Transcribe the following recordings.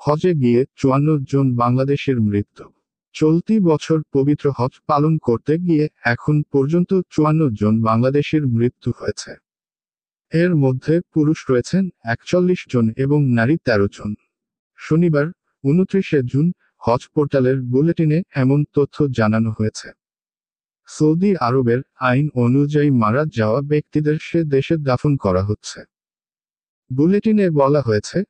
হজে গিয়ে 54 জন বাংলাদেশের মৃত্যু। চলতি বছর পবিত্র হজ পালন করতে গিয়ে এখন পর্যন্ত 54 জন বাংলাদেশের মৃত্যু হয়েছে। এর মধ্যে পুরুষ রয়েছেন 41 জন এবং নারী 13 জন। শনিবার 29 জুন হজ পোর্টালের বুলেটিনে এমন তথ্য জানানো হয়েছে। সৌদি আরবের আইন অনুযায়ী মারা যাওয়া ব্যক্তিদের সে দেশে দাফন করা হচ্ছে। বুলেটিনে বলা হয়েছে,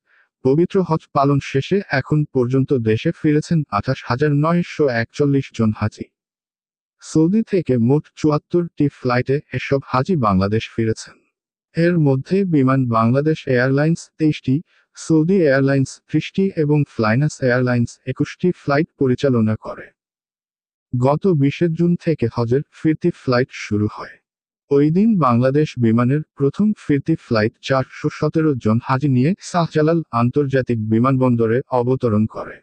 পবিত্র হজ পালন শেষে এখন পর্যন্ত দেশে ফিরেছেন 28,941 জন হাজি। সৌদি থেকে মোট 74টি ফ্লাইটে এসব হাজি বাংলাদেশ ফিরেছেন। এর মধ্যে বিমান বাংলাদেশ এয়ারলাইন্স 23টি, সৌদি এয়ারলাইন্স 30টি এবং ফ্লাইনাস এয়ারলাইন্স 21টি ফ্লাইট পরিচালনা করে। গত 20 জুন থেকে হজের ফিরতি ফ্লাইট শুরু হয়। ওই দিন বাংলাদেশ বিমানের প্রথম ফিরতি ফ্লাইট 417 জন হাজি নিয়ে শাহজালাল আন্তর্জাতিক বিমানবন্দরে অবতরণ করে।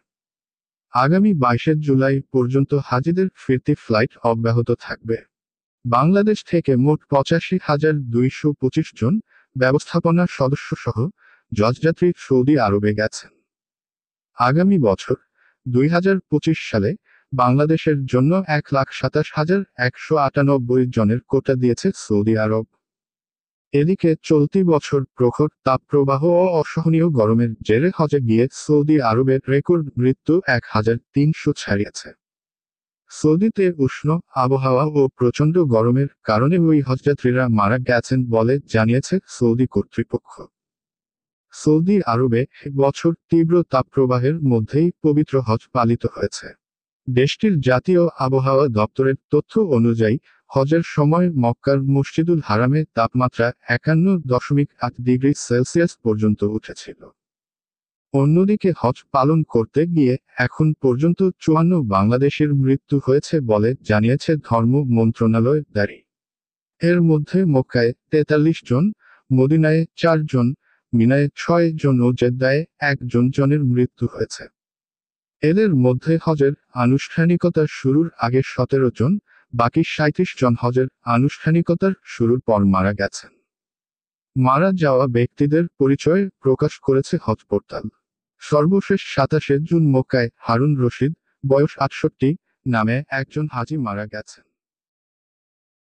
আগামী 22 জুলাই পর্যন্ত হাজিদের ফিরতি ফ্লাইট অব্যাহত থাকবে। বাংলাদেশ থেকে মোট 85,225 জন ব্যবস্থাপনা সদস্যসহ জজযাত্রী সৌদি আরবে গেছেন। আগামী বছর 2025 সালে বাংলাদেশের জন্য 1,27,198 জনের কোটা দিয়েছে সৌদি আরব। এদিকে চলতি বছর প্রখর তাপপ্রবাহ ও অসহনীয় গরমের জেরে হজে গিয়ে সৌদি আরবের রেকর্ড মৃত্যু 1,300 ছাড়িয়েছে। সৌদিতে উষ্ণ আবহাওয়া ও প্রচণ্ড গরমের কারণে ওই হজযাত্রীরা মারা গেছেন বলে জানিয়েছে সৌদি কর্তৃপক্ষ। সৌদি আরবে বছর তীব্র তাপপ্রবাহের মধ্যেই পবিত্র হজ পালিত হয়েছে। দেশটির জাতীয় আবহাওয়া দপ্তরের তথ্য অনুযায়ী হজের সময় মক্কার মসজিদুল হারামে তাপমাত্রা 51.8 ডিগ্রি সেলসিয়াস পর্যন্ত উঠেছিল। অন্যদিকে হজ পালন করতে গিয়ে এখন পর্যন্ত 54 বাংলাদেশের মৃত্যু হয়েছে বলে জানিয়েছে ধর্ম মন্ত্রণালয় দাঁড়ি। এর মধ্যে মক্কায় 43 জন, মদিনায় 4 জন, মিনায় 6 জন ও জেদ্দায় 1 জনের মৃত্যু হয়েছে। এদের মধ্যে হজের আনুষ্ঠানিকতা শুরুর আগে 17 জন, বাকি 37 জন হজের আনুষ্ঠানিকতার শুরুর পর মারা গেছেন। মারা যাওয়া ব্যক্তিদের পরিচয় প্রকাশ করেছে হজ পোর্টাল। সর্বশেষ 27 জুন মক্কায় হারুন রশিদ, বয়স 68, নামে একজন হাজি মারা গেছেন।